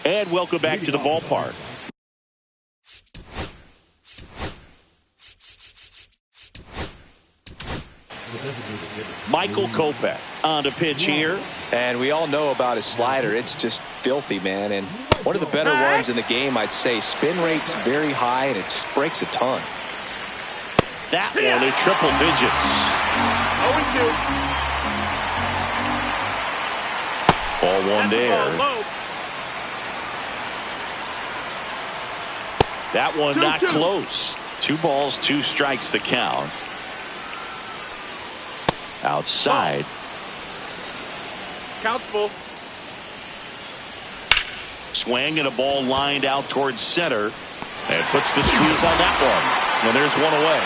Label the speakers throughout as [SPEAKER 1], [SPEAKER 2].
[SPEAKER 1] And welcome back to the ballpark. Michael Kopech on the pitch here.
[SPEAKER 2] And we all know about his slider. It's just filthy, man. And one of the better ones in the game, I'd say. Spin rate's very high, and it just breaks a ton.
[SPEAKER 1] That one in triple digits. 0-2. Ball one there. That one not close. 2 balls, 2 strikes the count. Outside.
[SPEAKER 3] Count's full.
[SPEAKER 1] Swing and a ball lined out towards center. And puts the squeeze on that one. And there's one away.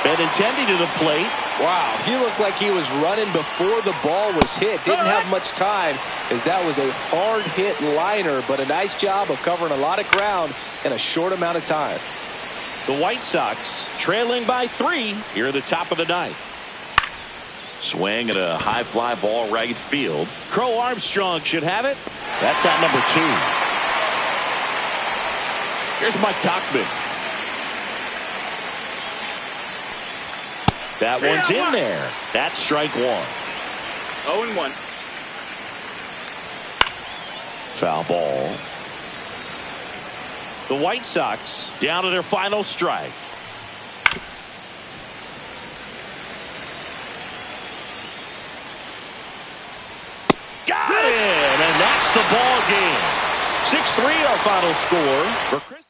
[SPEAKER 1] Benintendi to the plate.
[SPEAKER 2] Wow, he looked like he was running before the ball was hit. Didn't have much time, as that was a hard hit liner, but a nice job of covering a lot of ground in a short amount of time.
[SPEAKER 1] The White Sox trailing by 3 here at the top of the ninth. Swing at a high fly ball right field. Crow Armstrong should have it. That's out number 2. Here's Mike Tauchman. That one's in there. That's strike 1.
[SPEAKER 3] 0-1.
[SPEAKER 1] Foul ball. The White Sox down to their final strike. Got it! And that's the ball game. 6-3 our final score for Chris.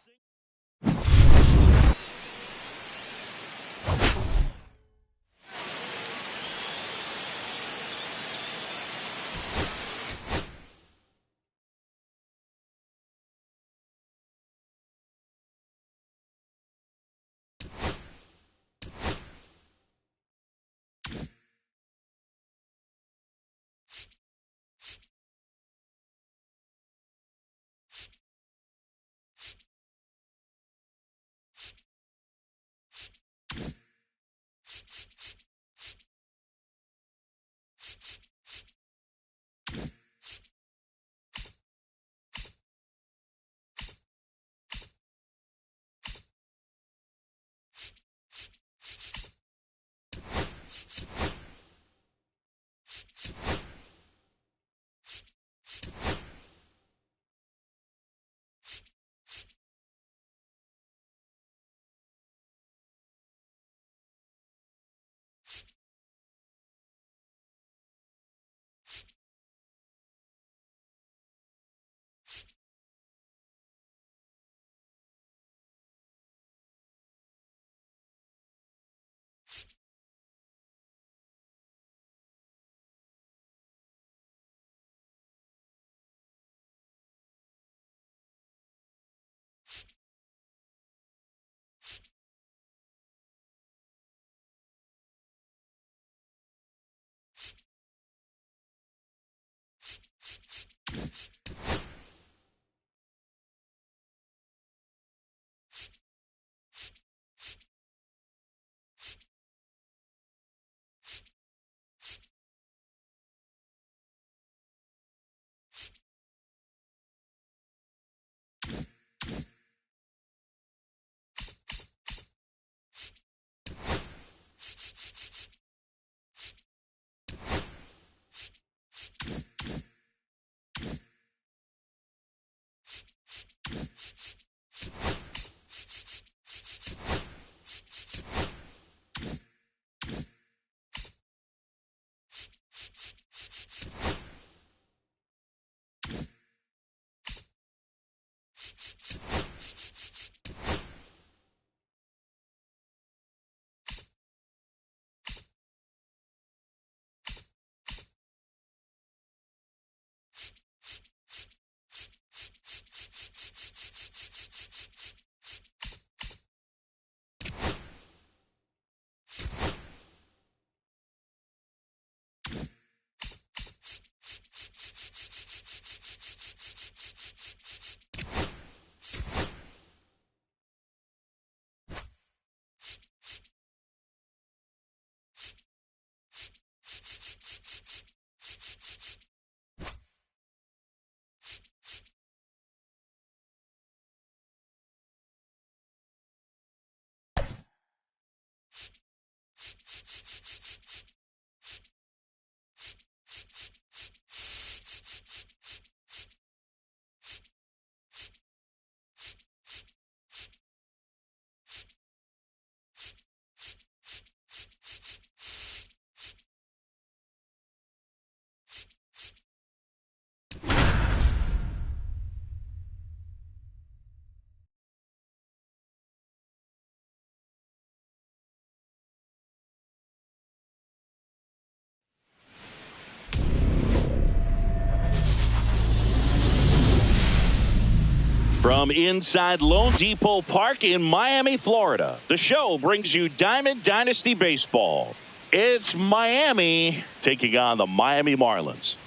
[SPEAKER 1] From inside Lone Depot Park in Miami, Florida, the show brings you Diamond Dynasty Baseball. It's Miami taking on the Miami Marlins.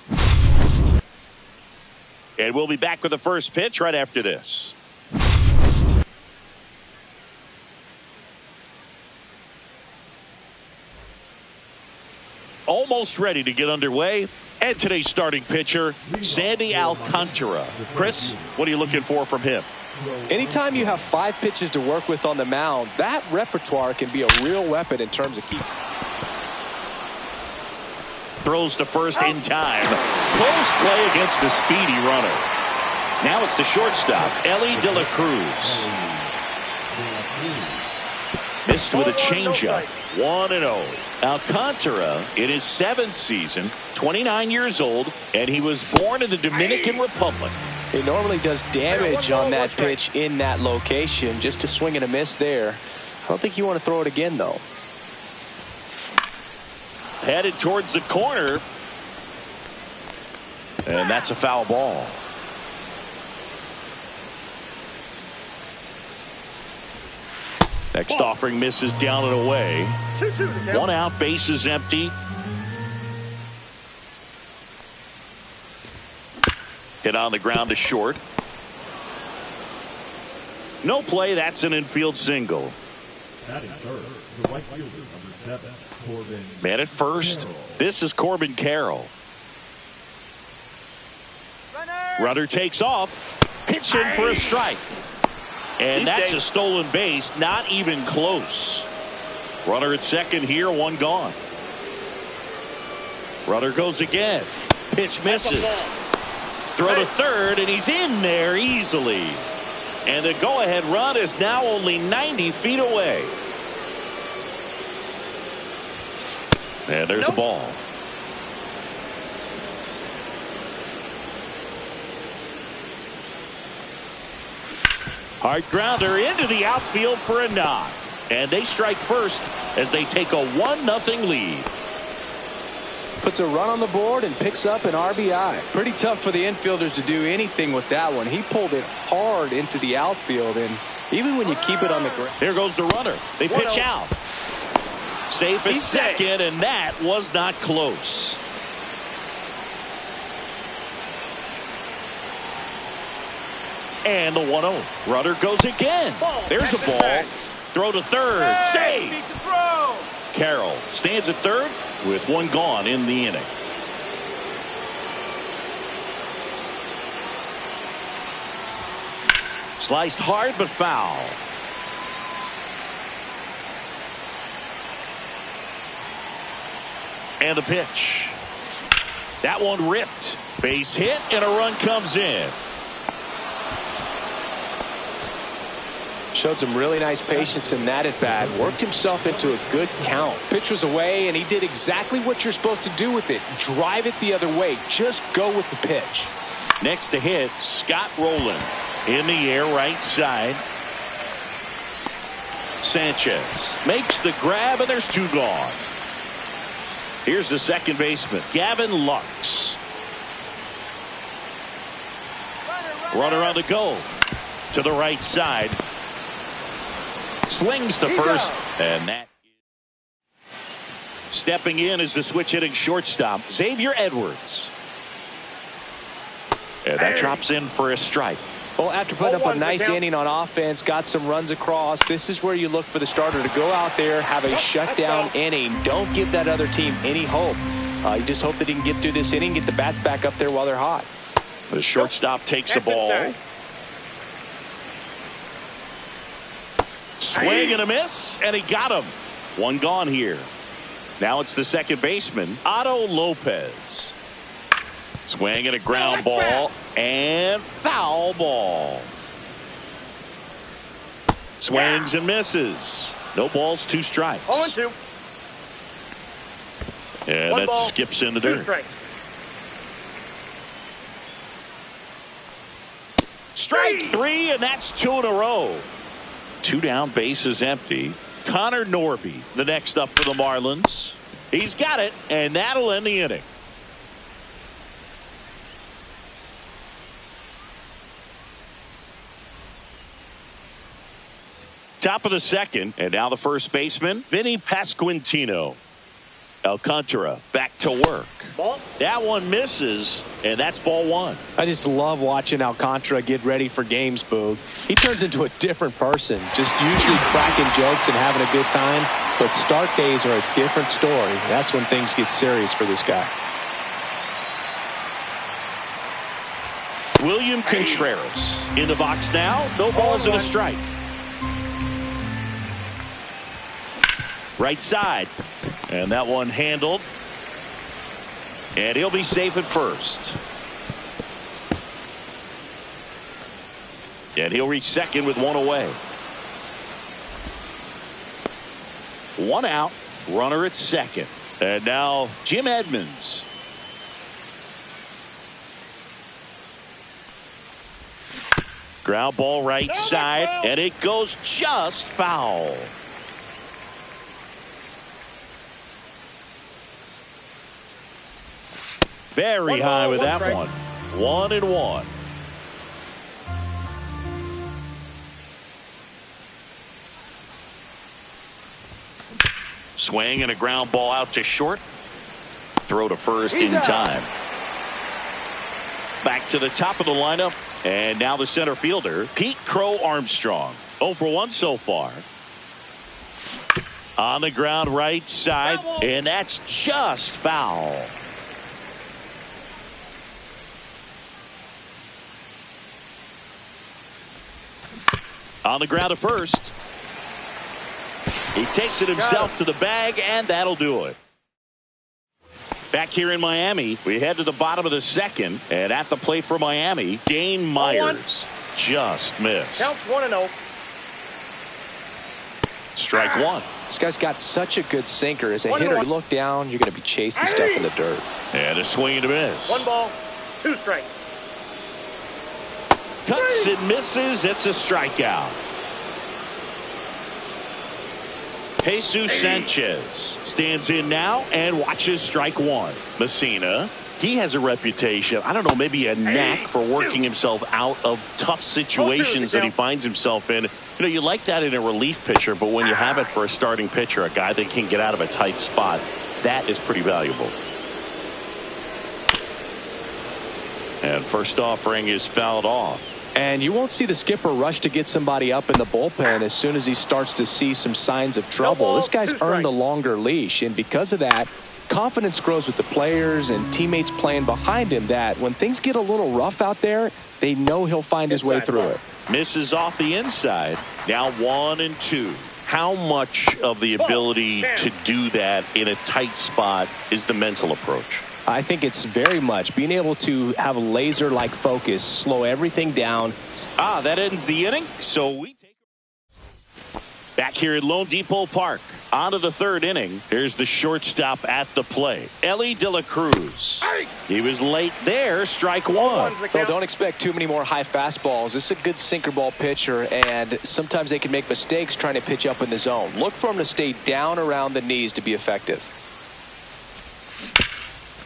[SPEAKER 1] And we'll be back with the first pitch right after this. Almost ready to get underway. And today's starting pitcher, Sandy Alcantara. Chris, what are you looking for from him?
[SPEAKER 2] Anytime you have 5 pitches to work with on the mound, that repertoire can be a real weapon in terms of keeping.
[SPEAKER 1] Throws to first in time. Close play against the speedy runner. Now it's the shortstop, Elly De La Cruz. Missed with a changeup. 1-0. Alcantara in his 7th season, 29 years old, and he was born in the Dominican Republic.
[SPEAKER 2] He normally does damage on that pitch in that location. Just a swing and a miss there. I don't think you want to throw it again, though.
[SPEAKER 1] Headed towards the corner. And that's a foul ball. Next offering misses down and away. 1 out, bases empty. Hit on the ground to short. No play, that's an infield single. Man at first, this is Corbin Carroll. Runner takes off. Pitch in for a strike. And that's a stolen base, not even close. Runner at second here, 1 gone. Runner goes again. Pitch misses. Throw to third, and he's in there easily. And the go-ahead run is now only 90 feet away. And there's the ball. Hard grounder into the outfield for a knock. And they strike first as they take a 1-0 lead.
[SPEAKER 2] Puts a run on the board and picks up an RBI. Pretty tough for the infielders to do anything with that one. He pulled it hard into the outfield, and even when you keep it on the ground.
[SPEAKER 1] Here goes the runner. They pitch out. Safe at second, and that was not close. And the 1-0. Runner goes again. There's a ball. Throw to third. Save. Carroll stands at third with 1 gone in the inning. Sliced hard but foul. And the pitch. That one ripped. Base hit and a run comes in.
[SPEAKER 2] Showed some really nice patience in that at bat. Worked himself into a good count. Pitch was away, and he did exactly what you're supposed to do with it. Drive it the other way. Just go with the pitch.
[SPEAKER 1] Next to hit, Scott Rowland. In the air, right side. Sanchez makes the grab, and there's 2 gone. Here's the second baseman, Gavin Lux. Runner on the go. To the right side. Slings to first, and that. Stepping in is the switch hitting shortstop, Xavier Edwards. And that drops in for a strike.
[SPEAKER 2] Well, after putting up a nice inning on offense, got some runs across, this is where you look for the starter to go out there, have a shutdown inning. Don't give that other team any hope. You just hope that he can get through this inning, get the bats back up there while they're hot.
[SPEAKER 1] The shortstop takes the ball. Swing and a miss, and he got him. 1 gone here. Now it's the second baseman, Otto Lopez. Swing and a ground ball, and foul ball. Swings and misses. No balls, 2 strikes.
[SPEAKER 3] 0-2.
[SPEAKER 1] And that skips into dirt. Strike 3, and that's 2 in a row. 2 down, bases empty. Connor Norby, the next up for the Marlins. He's got it, and that'll end the inning. Top of the second, and now the first baseman, Vinny Pasquantino. Alcantara back to work.
[SPEAKER 3] Ball.
[SPEAKER 1] That one misses, and that's ball one.
[SPEAKER 2] I just love watching Alcantara get ready for games, Boog. He turns into a different person, just usually cracking jokes and having a good time. But start days are a different story. That's when things get serious for this guy.
[SPEAKER 1] William Contreras in the box now. No balls and a strike. Right side. And that one handled. And he'll be safe at first. And he'll reach second with one away. One out. Runner at second. And now Jim Edmonds. Ground ball right side. And it goes just foul. Very high with that one. 1-1. Swing and a ground ball out to short. Throw to first in time. Back to the top of the lineup. And now the center fielder, Pete Crow Armstrong. 0 for 1 so far. On the ground right side. And that's just foul. On the ground to first. He takes it himself to the bag, and that'll do it. Back here in Miami, we head to the bottom of the second, and at the plate for Miami, Dane Myers just missed.
[SPEAKER 3] Counts 1-0.
[SPEAKER 1] Strike one.
[SPEAKER 2] This guy's got such a good sinker. As a hitter, you look down, you're going to be chasing stuff in the dirt.
[SPEAKER 1] And a swing and a miss.
[SPEAKER 3] 1 ball, 2 strikes.
[SPEAKER 1] Cuts and misses. It's a strikeout. Jesus Sanchez stands in now and watches strike one. Messina, he has a reputation, I don't know, maybe a knack for working himself out of tough situations that he finds himself in. You know, you like that in a relief pitcher, but when you have it for a starting pitcher, a guy that can get out of a tight spot, that is pretty valuable. And first offering is fouled off.
[SPEAKER 2] And you won't see the skipper rush to get somebody up in the bullpen as soon as he starts to see some signs of trouble. This guy's earned a longer leash, and because of that, confidence grows with the players and teammates playing behind him that when things get a little rough out there, they know he'll find his way through it.
[SPEAKER 1] Misses off the inside. Now 1-2. How much of the ability to do that in a tight spot is the mental approach?
[SPEAKER 2] I think it's very much being able to have a laser-like focus, slow everything down.
[SPEAKER 1] That ends the inning. So we take back here at Lone Depot Park. On to the third inning. Here's the shortstop at the plate, Elly De La Cruz. He was late there. Strike one.
[SPEAKER 2] Well, don't expect too many more high fastballs. This is a good sinker ball pitcher, and sometimes they can make mistakes trying to pitch up in the zone. Look for him to stay down around the knees to be effective.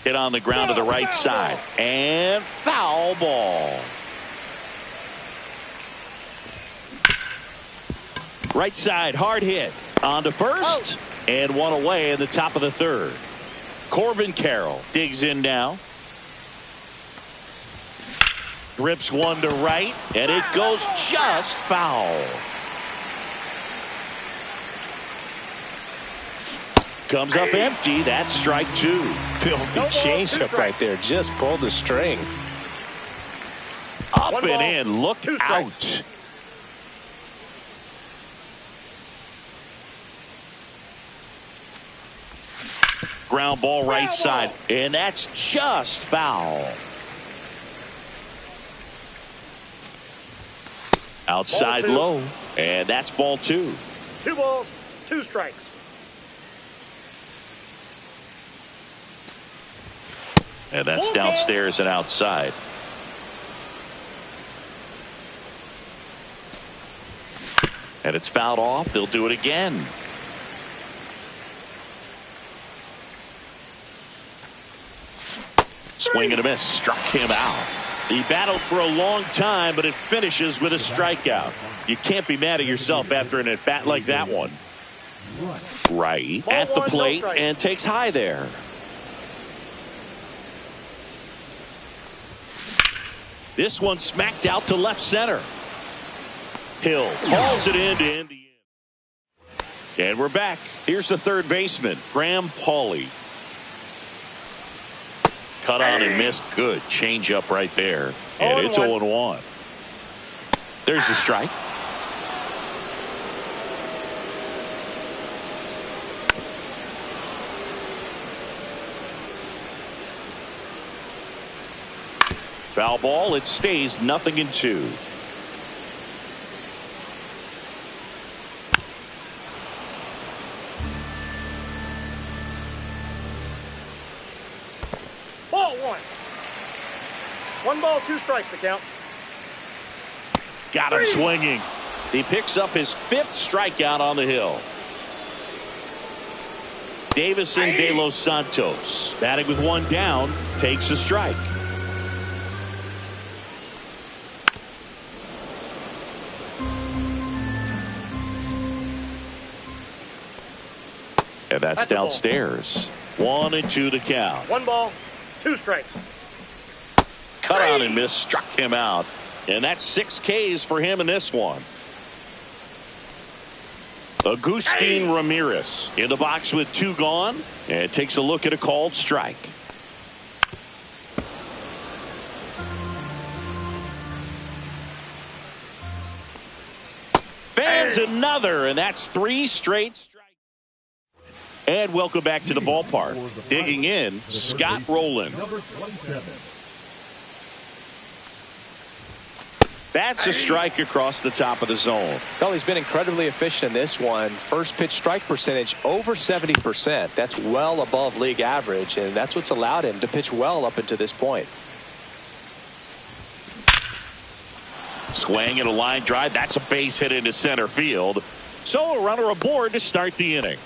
[SPEAKER 1] Hit on the ground to the right side. And foul ball. Right side, hard hit. On to first. And one away in the top of the third. Corbin Carroll digs in now. Rips one to right. And it goes just foul. Comes up empty. That's strike two.
[SPEAKER 2] Filthy changeup right there. Just pulled the string.
[SPEAKER 1] Up and in. Look out. Ground ball right side. And that's just foul. Outside low. And that's ball two.
[SPEAKER 3] 2 balls, 2 strikes.
[SPEAKER 1] And that's downstairs and outside. And it's fouled off. They'll do it again. Swing and a miss. Struck him out. He battled for a long time, but it finishes with a strikeout. You can't be mad at yourself after an at-bat like that one. Right at the plate and takes high there. This one smacked out to left center. Hill hauls it in to end the inning. And we're back. Here's the third baseman, Graham Pauley. Cut on and missed. Good changeup right there. And it's 0-1. There's the strike. Foul ball. It stays 0-2.
[SPEAKER 3] Ball one. 1 ball, 2 strikes to count.
[SPEAKER 1] Got him swinging. He picks up his 5th strikeout on the hill. Davison De Los Santos, batting with 1 down, takes a strike. And that's downstairs. 1-2 to count.
[SPEAKER 3] 1 ball, 2 strikes.
[SPEAKER 1] Cut on and miss, struck him out. And that's 6 Ks for him in this one. Agustin Ramirez in the box with 2 gone and takes a look at a called strike. Fans another, and that's 3 straight strikes. And welcome back to the ballpark. Digging in, Scott Rowland. That's a strike across the top of the zone.
[SPEAKER 2] Well, he's been incredibly efficient in this one. First pitch strike percentage over 70%. That's well above league average, and that's what's allowed him to pitch well up until this point.
[SPEAKER 1] Swing and a line drive. That's a base hit into center field. So a runner aboard to start the inning.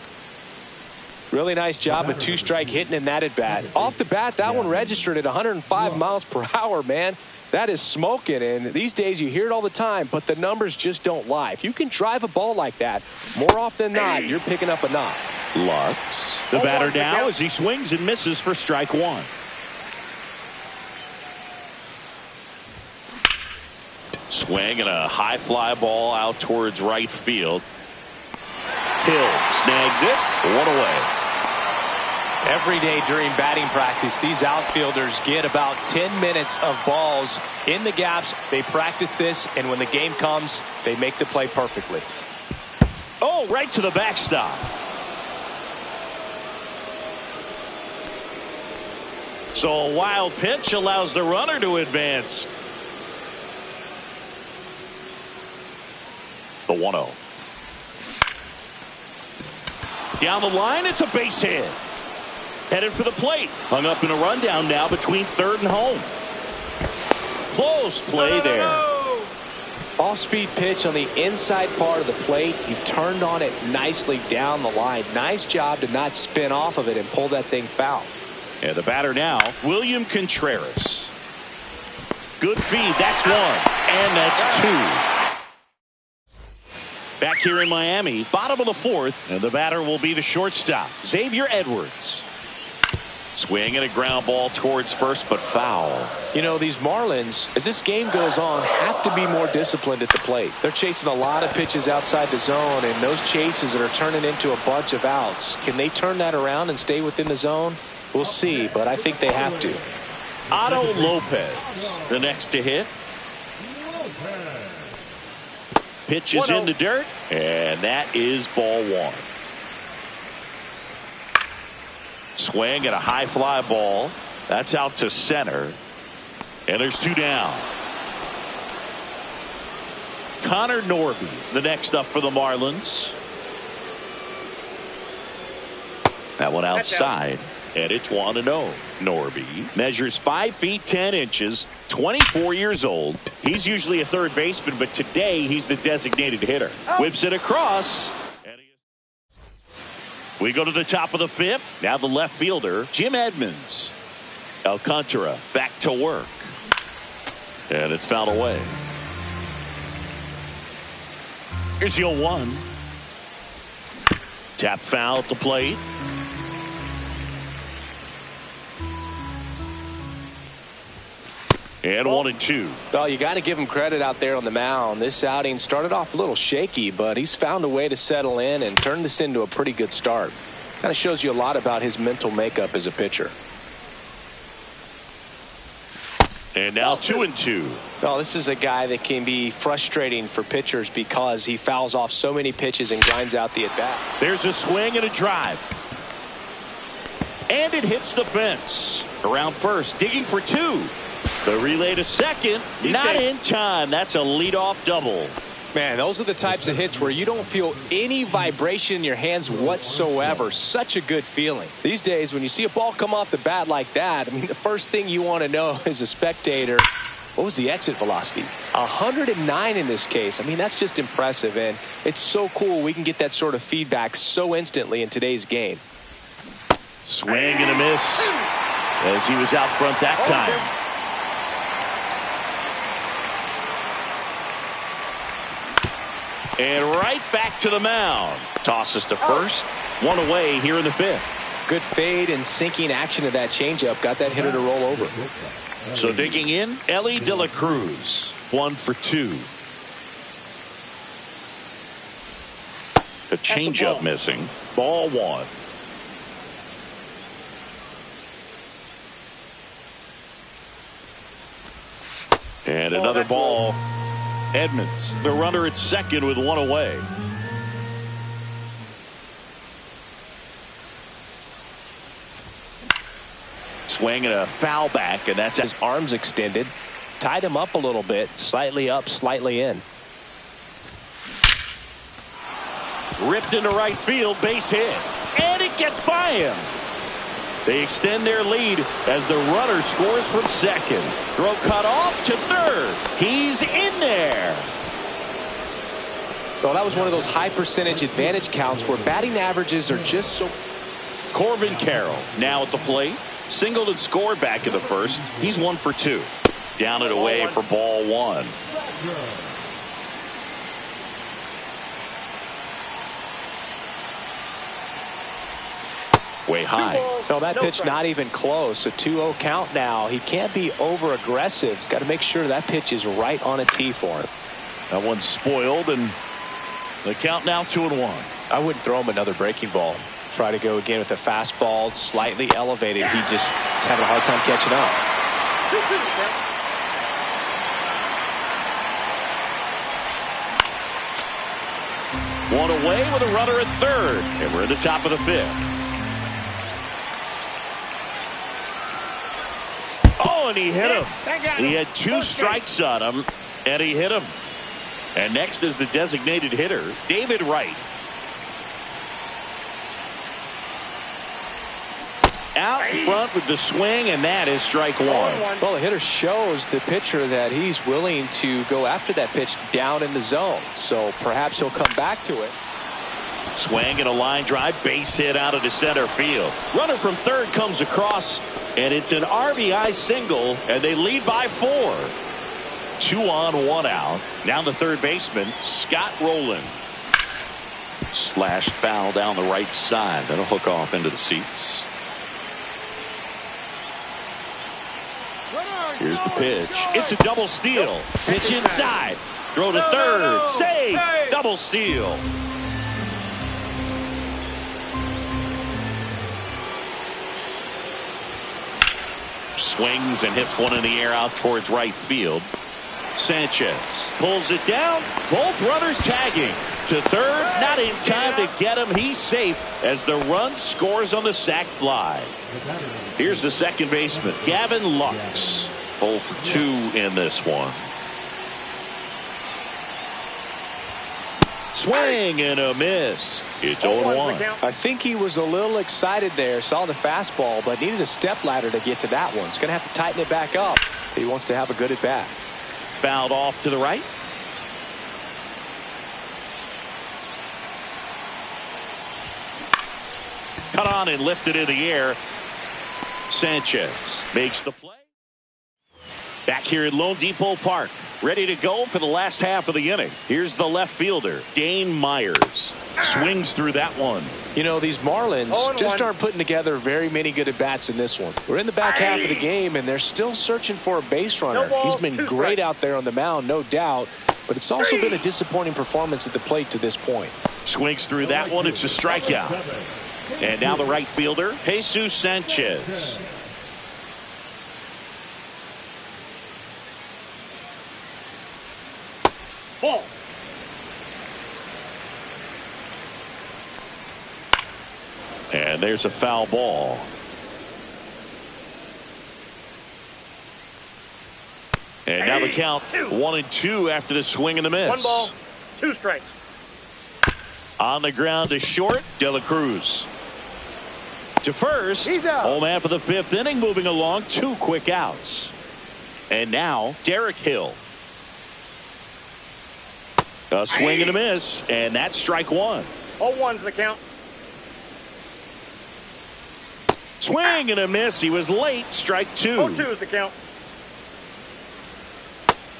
[SPEAKER 2] Really nice job of 2-strike hitting in that at bat. Off the bat, that one registered at 105 miles per hour, man. That is smoking, and these days you hear it all the time, but the numbers just don't lie. If you can drive a ball like that, more often than not, you're picking up a knock.
[SPEAKER 1] Lux, the batter now as he swings and misses for strike 1. Swing and a high fly ball out towards right field. Hill snags it. 1 away.
[SPEAKER 2] Every day during batting practice, these outfielders get about 10 minutes of balls in the gaps. They practice this, and when the game comes, they make the play perfectly.
[SPEAKER 1] Oh, right to the backstop. So a wild pitch allows the runner to advance. The 1-0. Down the line, it's a base hit. Headed for the plate. Hung up in a rundown now between third and home. Close play there.
[SPEAKER 2] Off-speed pitch on the inside part of the plate. He turned on it nicely down the line. Nice job to not spin off of it and pull that thing foul.
[SPEAKER 1] And the batter now, William Contreras. Good feed. That's 1. And that's 2. Back here in Miami, bottom of the 4th, and the batter will be the shortstop, Xavier Edwards. Swing and a ground ball towards first, but foul.
[SPEAKER 2] You know, these Marlins, as this game goes on, have to be more disciplined at the plate. They're chasing a lot of pitches outside the zone, and those chases are turning into a bunch of outs. Can they turn that around and stay within the zone? We'll see, but I think they have to.
[SPEAKER 1] Otto Lopez, the next to hit. Pitch is in the dirt, and that is ball 1. Swing and a high fly ball. That's out to center. And there's 2 down. Connor Norby, the next up for the Marlins. That one outside. And it's 1-0. Norby measures 5 feet 10 inches, 24 years old. He's usually a third baseman, but today he's the designated hitter. Whips it across. We go to the top of the 5th. Now the left fielder, Jim Edmonds. Alcantara back to work. And it's fouled away. Here's the 0-1. Tap foul at the plate. And 1-2.
[SPEAKER 2] Well, you got to give him credit out there on the mound. This outing started off a little shaky, but he's found a way to settle in and turn this into a pretty good start. Kind of shows you a lot about his mental makeup as a pitcher.
[SPEAKER 1] And now 2-2.
[SPEAKER 2] Well, this is a guy that can be frustrating for pitchers because he fouls off so many pitches and grinds out the at-bat.
[SPEAKER 1] There's a swing and a drive. And it hits the fence. Around first, digging for 2. The relay to second, not in time. That's a leadoff double.
[SPEAKER 2] Man, those are the types of hits where you don't feel any vibration in your hands whatsoever. Such a good feeling. These days, when you see a ball come off the bat like that, I mean, the first thing you want to know as a spectator, what was the exit velocity? 109 in this case. I mean, that's just impressive, and it's so cool we can get that sort of feedback so instantly in today's game.
[SPEAKER 1] Swing and a miss as he was out front that time. And right back to the mound. Tosses to first. 1 away here in the 5th.
[SPEAKER 2] Good fade and sinking action of that changeup. Got that hitter to roll over.
[SPEAKER 1] So digging in, Elly De La Cruz. 1 for 2. The changeup missing. Ball 1. And another ball. Edmonds, the runner at second with 1 away. Swing and a foul back, and that's
[SPEAKER 2] his arms extended. Tied him up a little bit. Slightly up, slightly in.
[SPEAKER 1] Ripped into right field, base hit. And it gets by him. They extend their lead as the runner scores from second. Throw cut off to third. He's in there.
[SPEAKER 2] Well, that was one of those high percentage advantage counts where batting averages are just so.
[SPEAKER 1] Corbin Carroll now at the plate. Singled and scored back in the first. He's 1 for 2. Down and away for ball 1. Way high.
[SPEAKER 2] No, that pitch not even close. A 2-0 count now. He can't be over aggressive. He's got to make sure that pitch is right on a tee for him.
[SPEAKER 1] That one's spoiled, and the count now 2-1.
[SPEAKER 2] I wouldn't throw him another breaking ball. Try to go again with the fastball slightly elevated. He just is having a hard time catching up.
[SPEAKER 1] 1 away with a runner at third, and we're at the top of the 5th. Oh, and he hit him. He had 2 strikes on him, and he hit him. And next is the designated hitter, David Wright. Out in front with the swing, and that is strike 1.
[SPEAKER 2] Well, the hitter shows the pitcher that he's willing to go after that pitch down in the zone. So perhaps he'll come back to it.
[SPEAKER 1] Swing and a line drive, base hit out into center field. Runner from third comes across, and it's an RBI single, and they lead by 4. 2 on, 1 out. Down to third baseman, Scott Rowland. Slashed foul down the right side. That'll hook off into the seats. Here's the pitch. It's a double steal. Pitch inside. Throw to third. Save. Double steal. Swings and hits one in the air out towards right field. Sanchez pulls it down. Both runners tagging to third. Not in time to get him. He's safe as the run scores on the sac fly. Here's the second baseman, Gavin Lux. 0 for 2 in this one. Swing and a miss. It's 0-1.
[SPEAKER 2] I think he was a little excited there. Saw the fastball, but needed a step ladder to get to that one. He's going to have to tighten it back up. He wants to have a good at bat.
[SPEAKER 1] Fouled off to the right. Cut on and lifted in the air. Sanchez makes the play. Back here at Lone Depot Park, Ready to go for the last half of the inning. Here's the left fielder, Dane Myers. Swings through that one.
[SPEAKER 2] You know, these Marlins just aren't putting together very many good at-bats in this one. We're in the back half of the game, and they're still searching for a base runner. He's been great out there on the mound, no doubt, but it's also been a disappointing performance at the plate to this point.
[SPEAKER 1] Swings through that one. It's a strikeout. And now the right fielder, Jesus Sanchez.
[SPEAKER 3] Ball.
[SPEAKER 1] And there's a foul ball. And now the count 1-2 after the swing and the miss.
[SPEAKER 3] 1 ball, 2 strikes.
[SPEAKER 1] On the ground to short, De La Cruz. To first.
[SPEAKER 3] He's out.
[SPEAKER 1] Home half of the 5th inning, moving along, 2 quick outs. And now Derek Hill. A swing and a miss, and that's strike 1.
[SPEAKER 3] 0-1's the count.
[SPEAKER 1] Swing and a miss. He was late. Strike 2.
[SPEAKER 3] 0-2's the count.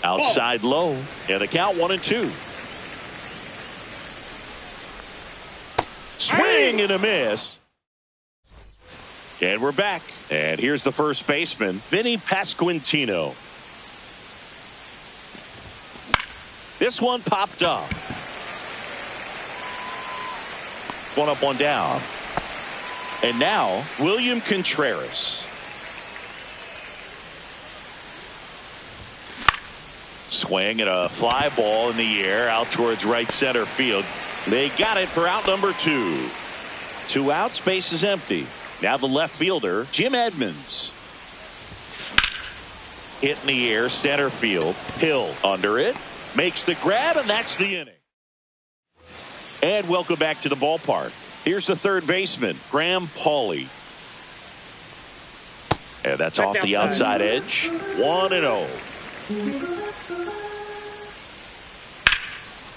[SPEAKER 1] Outside low, and the count 1-2. Swing and a miss. And we're back. And here's the first baseman, Vinny Pasquantino. This one popped up. 1 up, 1 down. And now, William Contreras. Swing and a fly ball in the air out towards right center field. They got it for out number 2. 2 outs, base is empty. Now the left fielder, Jim Edmonds. Hit in the air, center field. Hill under it. Makes the grab, and that's the inning. And welcome back to the ballpark. Here's the third baseman, Graham Pauley. And that's off the outside edge. 1-0.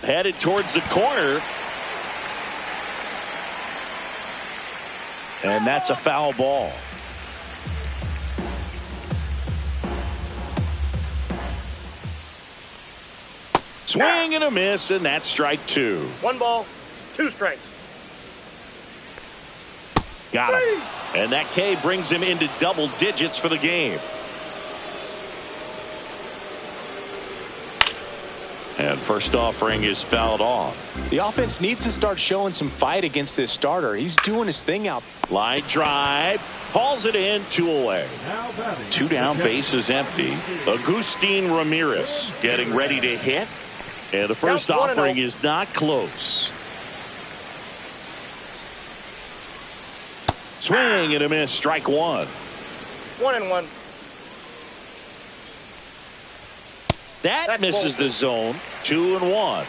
[SPEAKER 1] Headed towards the corner. And that's a foul ball. Swing and a miss, and that's strike 2.
[SPEAKER 3] 1 ball, 2 strikes.
[SPEAKER 1] Got him. And that K brings him into double digits for the game. And first offering is fouled off.
[SPEAKER 2] The offense needs to start showing some fight against this starter. He's doing his thing out.
[SPEAKER 1] Line drive. Hauls it in, 2 away. 2 down, base is empty. Agustin Ramirez getting ready to hit. And the first offering is not close. Swing and a miss, strike 1.
[SPEAKER 3] 1-1.
[SPEAKER 1] That misses the zone. 2-1.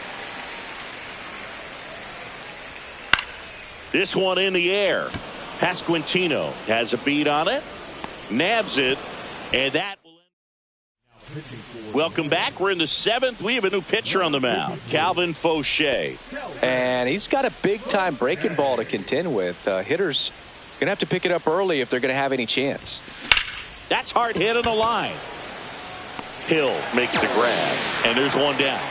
[SPEAKER 1] This one in the air. Pasquantino has a beat on it. Nabs it. And that will end. Welcome back. We're in the 7th. We have a new pitcher on the mound, Calvin Fauché.
[SPEAKER 2] And he's got a big-time breaking ball to contend with. Hitters going to have to pick it up early if they're going to have any chance.
[SPEAKER 1] That's hard hit on the line. Hill makes the grab, and there's 1 down.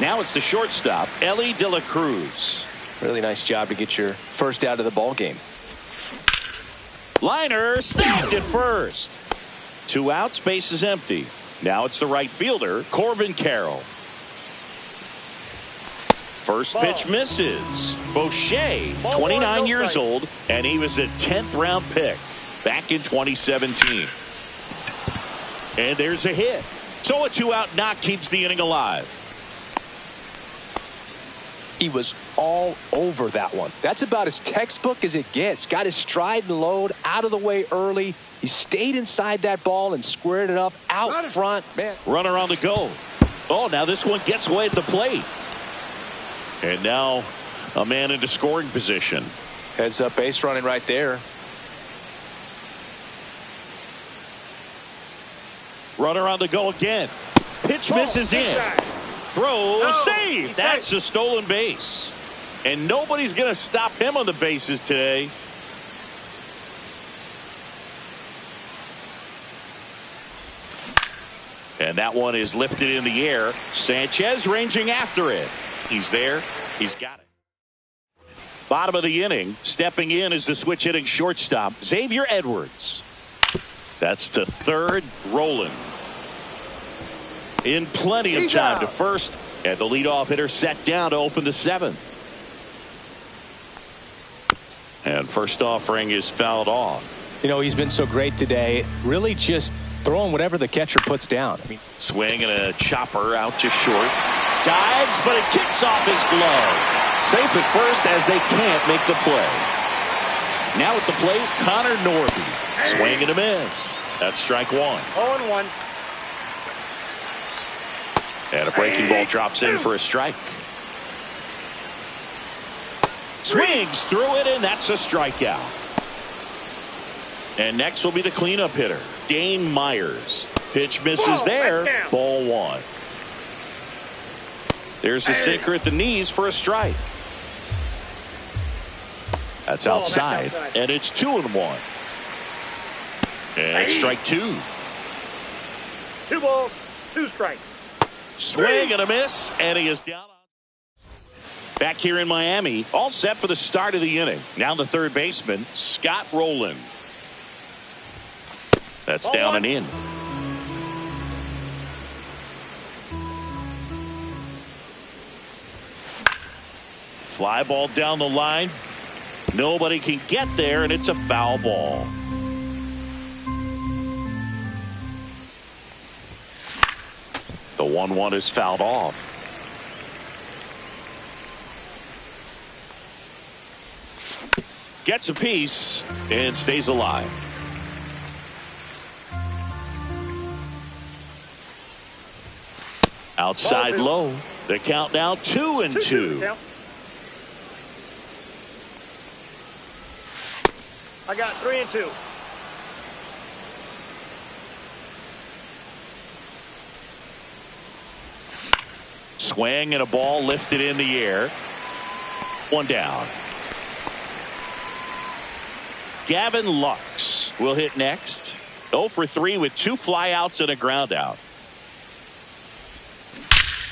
[SPEAKER 1] Now it's the shortstop, Elly De La Cruz.
[SPEAKER 2] Really nice job to get your first out of the ball game.
[SPEAKER 1] Liner snapped at first. 2 outs, base is empty. Now it's the right fielder, Corbin Carroll. First pitch misses. Fauché, 29 years old, and he was a 10th round pick back in 2017. And there's a hit. So a 2-out knock keeps the inning alive.
[SPEAKER 2] He was all over that one. That's about as textbook as it gets. Got his stride and load out of the way early. He stayed inside that ball and squared it up out front. Man.
[SPEAKER 1] Runner on the go. Oh, now this one gets away at the plate. And now a man into scoring position.
[SPEAKER 2] Heads up base running right there.
[SPEAKER 1] Runner on the go again. Pitch misses in. Throw, save. That's a stolen base. And nobody's going to stop him on the bases today. And that one is lifted in the air. Sanchez ranging after it. He's there. He's got it. Bottom of the inning. Stepping in is the switch hitting shortstop, Xavier Edwards. That's to third, Roland. In plenty of time to first. And the leadoff hitter set down to open the seventh. And first offering is fouled off.
[SPEAKER 2] You know, he's been so great today. Really just throwing whatever the catcher puts down. I mean,
[SPEAKER 1] swing and a chopper out to short. Dives, but it kicks off his glove. Safe at first as they can't make the play. Now at the plate, Connor Norby. Swing and a miss. That's strike one.
[SPEAKER 3] 0-1.
[SPEAKER 1] And a breaking ball drops in for a strike. Swings through it, and that's a strikeout. And next will be the cleanup hitter, Dane Myers. Pitch misses there. Ball one. There's the sinker at the knees for a strike. That's outside. And it's 2-1. And it's strike two.
[SPEAKER 3] 2 balls, 2 strikes.
[SPEAKER 1] Swing and a miss, and he is down. Back here in Miami, all set for the start of the inning. Now the third baseman, Scott Rowland. That's down and in. Fly ball down the line. Nobody can get there, and it's a foul ball. The 1-1 is fouled off. Gets a piece and stays alive. Outside low. The count now 2-2.
[SPEAKER 3] I got 3-2.
[SPEAKER 1] Swing and a ball lifted in the air. One down. Gavin Lux will hit next. 0 for 3 with 2 flyouts and a ground out.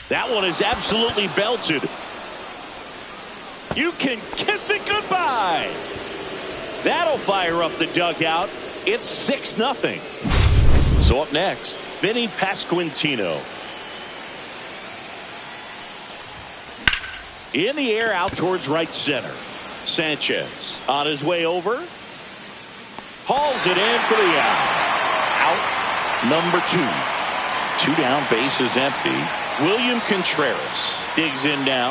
[SPEAKER 1] That one is absolutely belted. You can kiss it goodbye. That'll fire up the dugout. It's 6-0. So up next, Vinny Pasquantino. In the air out towards right center. Sanchez on his way over. Hauls it in for the out. Out number 2. 2 down, bases empty. William Contreras digs in now.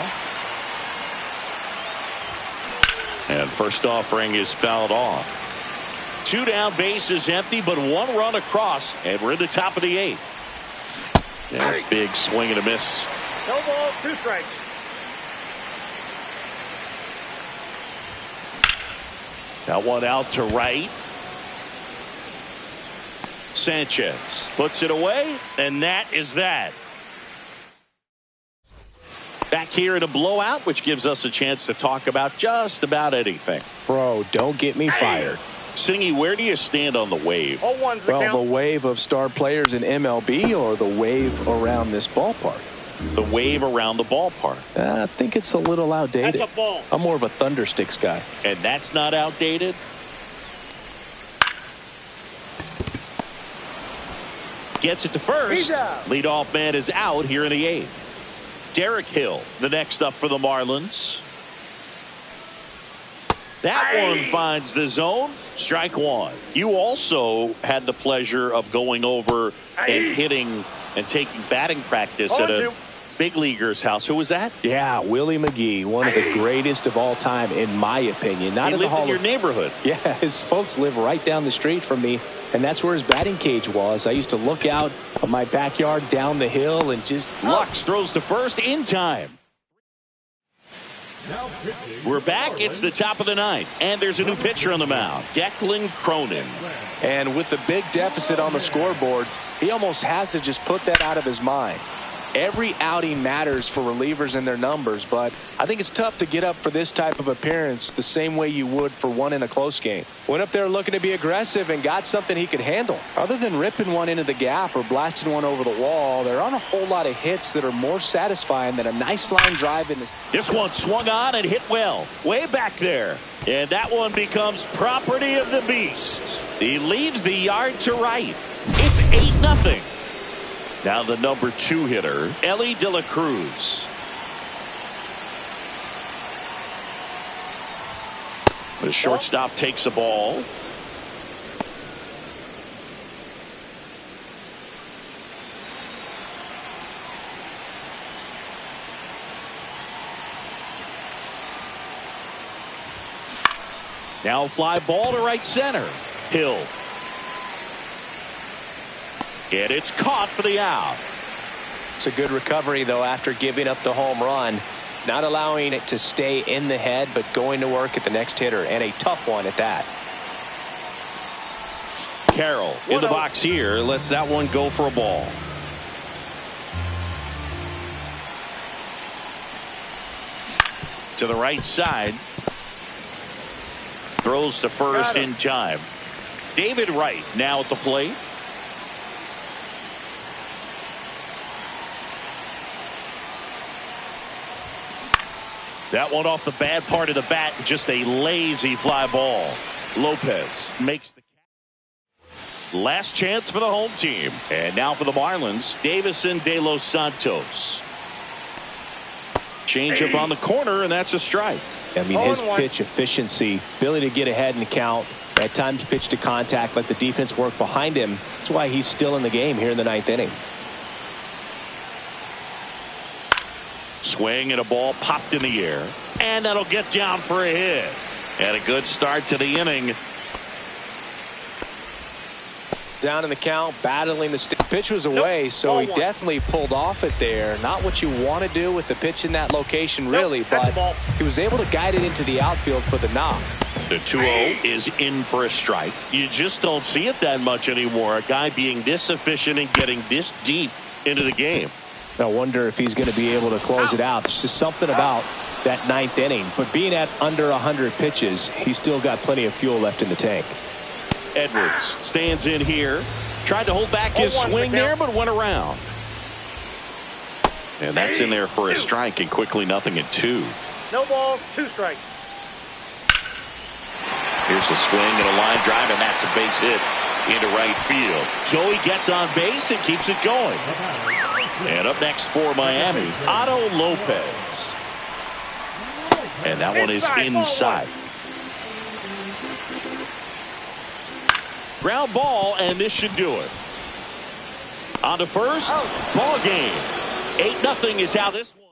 [SPEAKER 1] And first offering is fouled off. 2 down, bases empty, but 1 run across, and we're in the top of the 8th. And a big swing and a miss.
[SPEAKER 3] No ball, 2 strikes.
[SPEAKER 1] That one out to right. Sanchez puts it away, and that is that. Back here in a blowout, which gives us a chance to talk about just about anything.
[SPEAKER 2] Bro, don't get me fired.
[SPEAKER 1] Singy, where do you stand on the wave?
[SPEAKER 3] 0-1's the
[SPEAKER 2] Well,
[SPEAKER 3] count.
[SPEAKER 2] the wave of star players in MLB or the wave around this ballpark?
[SPEAKER 1] The wave around the ballpark.
[SPEAKER 2] I think it's a little outdated.
[SPEAKER 3] That's a ball.
[SPEAKER 2] I'm more of a Thundersticks guy.
[SPEAKER 1] And that's not outdated? Gets it to first.
[SPEAKER 3] He's out.
[SPEAKER 1] Leadoff man is out here in the 8th. Derek Hill, the next up for the Marlins. That one finds the zone. Strike one. You also had the pleasure of going over and hitting and taking batting practice at a big leaguer's house. Who was that?
[SPEAKER 2] Yeah, Willie McGee, one of the greatest of all time, in my opinion. Not
[SPEAKER 1] He
[SPEAKER 2] in the
[SPEAKER 1] lived
[SPEAKER 2] Hall
[SPEAKER 1] in your
[SPEAKER 2] of
[SPEAKER 1] neighborhood.
[SPEAKER 2] Yeah, his folks live right down the street from me, and that's where his batting cage was. I used to look out of my backyard down the hill and just...
[SPEAKER 1] Lux throws to first in time. We're back. It's the top of the 9th, and there's a new pitcher on the mound, Declan Cronin.
[SPEAKER 2] And with the big deficit on the scoreboard, he almost has to just put that out of his mind. Every outing matters for relievers and their numbers, but I think it's tough to get up for this type of appearance the same way you would for one in a close game. Went up there looking to be aggressive and got something he could handle. Other than ripping one into the gap or blasting one over the wall, there aren't a whole lot of hits that are more satisfying than a nice line drive in this.
[SPEAKER 1] This one swung on and hit well, way back there. And that one becomes property of the beast. He leaves the yard to right. It's 8-0. Now the number 2 hitter, Elly De La Cruz. The shortstop takes the ball. Now fly ball to right center. Hill. And it's caught for the out.
[SPEAKER 2] It's a good recovery, though, after giving up the home run. Not allowing it to stay in the head, but going to work at the next hitter, and a tough one at that.
[SPEAKER 1] Carroll in the box here. Lets that one go for a ball. To the right side. Throws to first in time. David Wright now at the plate. That one off the bad part of the bat. Just a lazy fly ball. Lopez makes the last chance for the home team. And now for the Marlins, Davison De Los Santos. Change up on the corner, and that's a strike.
[SPEAKER 2] I mean, his pitch efficiency, ability to get ahead in the count, at times pitch to contact, let the defense work behind him. That's why he's still in the game here in the 9th inning.
[SPEAKER 1] Swing and a ball popped in the air. And that'll get down for a hit. And a good start to the inning.
[SPEAKER 2] Down in the count, battling the stick. Pitch was away, so he definitely pulled off it there. Not what you want to do with the pitch in that location, really, but he was able to guide it into the outfield for the knock.
[SPEAKER 1] The 2-0 is in for a strike. You just don't see it that much anymore. A guy being this efficient and getting this deep into the game.
[SPEAKER 2] I wonder if he's going to be able to close it out. There's just something about that 9th inning. But being at under 100 pitches, he's still got plenty of fuel left in the tank.
[SPEAKER 1] Edwards stands in here. Tried to hold back his swing there, but went around. And that's in there for a strike, and quickly 0-2.
[SPEAKER 3] No balls, 2 strikes.
[SPEAKER 1] Here's a swing and a line drive, and that's a base hit into right field. Joey gets on base and keeps it going. And up next for Miami, Otto Lopez. And that one is inside. Ground ball, and this should do it. On to first, ball game. 8-0 is how this one.